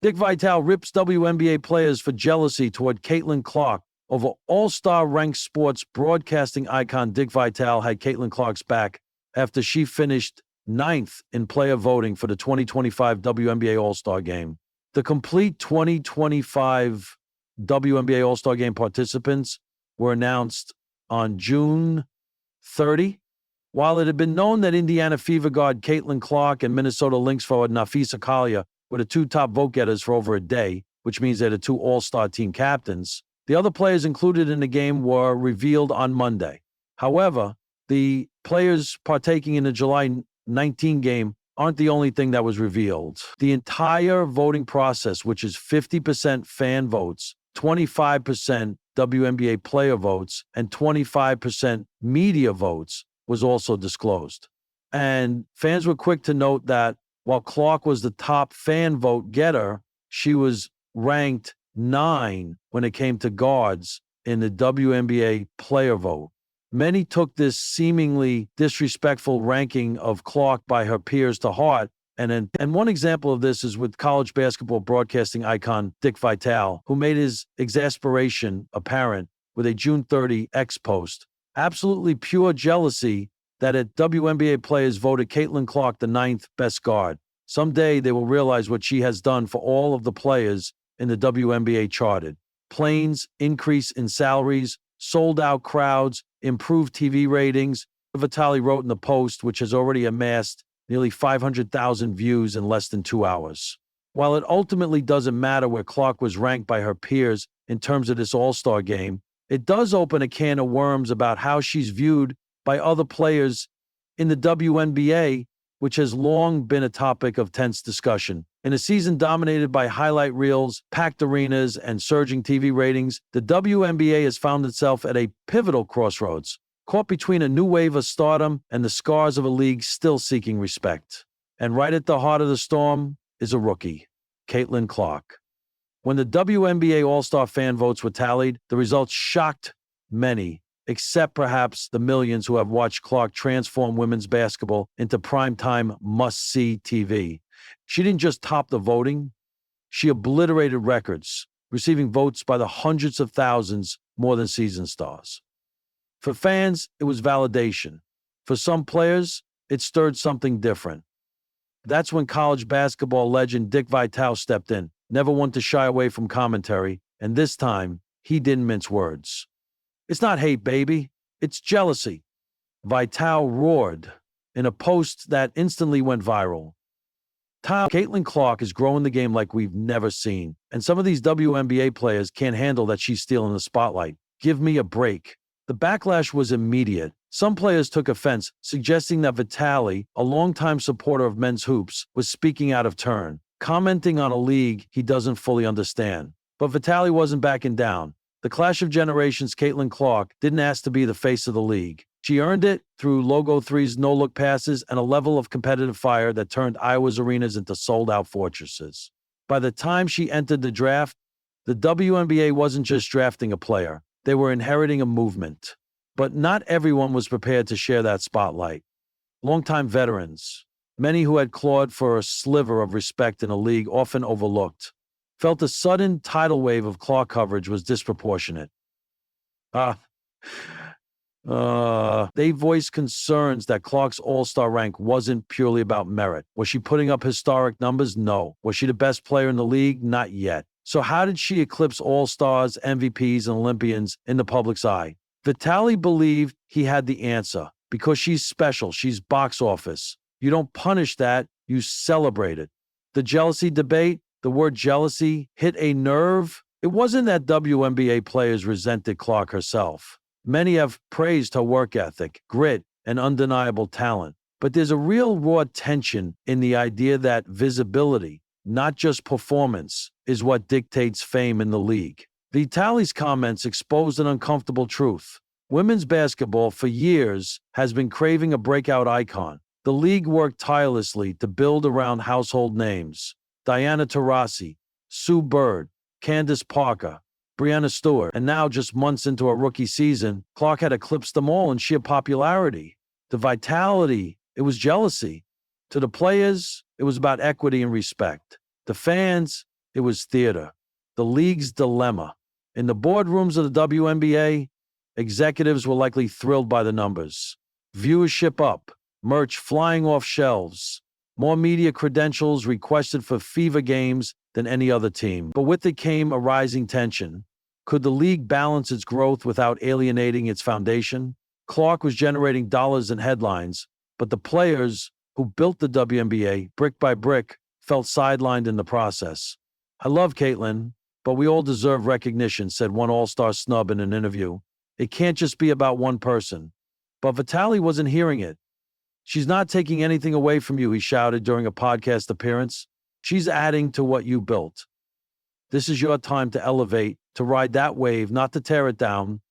Dick Vitale rips WNBA players for jealousy toward Caitlinclark over All-Star ranked sports broadcasting icon Dick Vitale had Caitlinclark's back after she finished 9th in player voting for the 2025 WNBA All-Star Game. The complete 2025 WNBA All-Star Game participants were announced on June 30. While it had been known that Indiana Fever guard Caitlinclark and Minnesota Lynx forward Napheesa Collier were the two top vote-getters for over a day, which means they're the two all-star team captains, the other players included in the game were revealed on Monday. However, the players partaking in the July 19 game aren't the only thing that was revealed. The entire voting process, which is 50% fan votes, 25% WNBA player votes, and 25% media votes, was also disclosed. And fans were quick to note that while Clark was the top fan vote getter, she was ranked 9 when it came to guards in the WNBA player vote. Many took this seemingly disrespectful ranking of Clark by her peers to heart, and one example of this is with college basketball broadcasting icon Dick Vitale, who made his exasperation apparent with a June 30 X post. Absolutely pure jealousy that WNBA players voted Caitlinclark the 9th best guard. Someday they will realize what she has done for all of the players in the WNBA charted. Planes, increase in salaries, sold-out crowds, improved TV ratings. Vitale wrote in the post, which has already amassed nearly 500,000 views in less than 2 hours. While it ultimately doesn't matter where Clark was ranked by her peers in terms of this All-Star game, it does open a can of worms about how she's viewed by other players in the WNBA, which has long been a topic of tense discussion. In a season dominated by highlight reels, packed arenas, and surging TV ratings, the WNBA has found itself at a pivotal crossroads, caught between a new wave of stardom and the scars of a league still seeking respect. And right at the heart of the storm is a rookie, Caitlinclark. When the WNBA All-Star fan votes were tallied, the results shocked many, except perhaps the millions who have watched Clark transform women's basketball into primetime must-see TV. She didn't just top the voting, she obliterated records, receiving votes by the hundreds of thousands more than season stars. For fans, it was validation. For some players, it stirred something different. That's when college basketball legend Dick Vitale stepped in, never one to shy away from commentary, and this time, he didn't mince words. It's not hate, baby. It's jealousy. Vitale roared in a post that instantly went viral. Caitlinclark is growing the game like we've never seen, and some of these WNBA players can't handle that she's stealing the spotlight. Give me a break. The backlash was immediate. Some players took offense, suggesting that Vitale, a longtime supporter of men's hoops, was speaking out of turn, commenting on a league he doesn't fully understand. But Vitale wasn't backing down. The clash of generations, Caitlinclark didn't ask to be the face of the league. She earned it through Logo 3's no-look passes and a level of competitive fire that turned Iowa's arenas into sold-out fortresses. By the time she entered the draft, the WNBA wasn't just drafting a player. They were inheriting a movement. But not everyone was prepared to share that spotlight. Longtime veterans, many who had clawed for a sliver of respect in a league often overlooked, felt a sudden tidal wave of Clark coverage was disproportionate. They voiced concerns that Clark's All-Star rank wasn't purely about merit. Was she putting up historic numbers? No. Was she the best player in the league? Not yet. So how did she eclipse All-Stars, MVPs, and Olympians in the public's eye? Vitale believed he had the answer. Because she's special, she's box office. You don't punish that, you celebrate it. The jealousy debate, the word jealousy hit a nerve. It wasn't that WNBA players resented Clark herself. Many have praised her work ethic, grit, and undeniable talent. But there's a real raw tension in the idea that visibility, not just performance, is what dictates fame in the league. Vitale's comments exposed an uncomfortable truth. Women's basketball for years has been craving a breakout icon. The league worked tirelessly to build around household names. Diana Taurasi, Sue Bird, Candace Parker, Breanna Stewart, and now just months into her rookie season, Clark had eclipsed them all in sheer popularity. To Vitality, it was jealousy. To the players, it was about equity and respect. The fans, It was theater. The league's dilemma. In the boardrooms of the WNBA, executives were likely thrilled by the numbers. Viewership up, merch flying off shelves, more media credentials requested for fever games than any other team. But with it came a rising tension. Could the league balance its growth without alienating its foundation? Clark was generating dollars and headlines, but the players who built the WNBA brick by brick felt sidelined in the process. I love Caitlin, but we all deserve recognition, said one all-star snub in an interview. It can't just be about one person. But Vitale wasn't hearing it. She's not taking anything away from you, he shouted during a podcast appearance. She's adding to what you built. This is your time to elevate, to ride that wave, not to tear it down.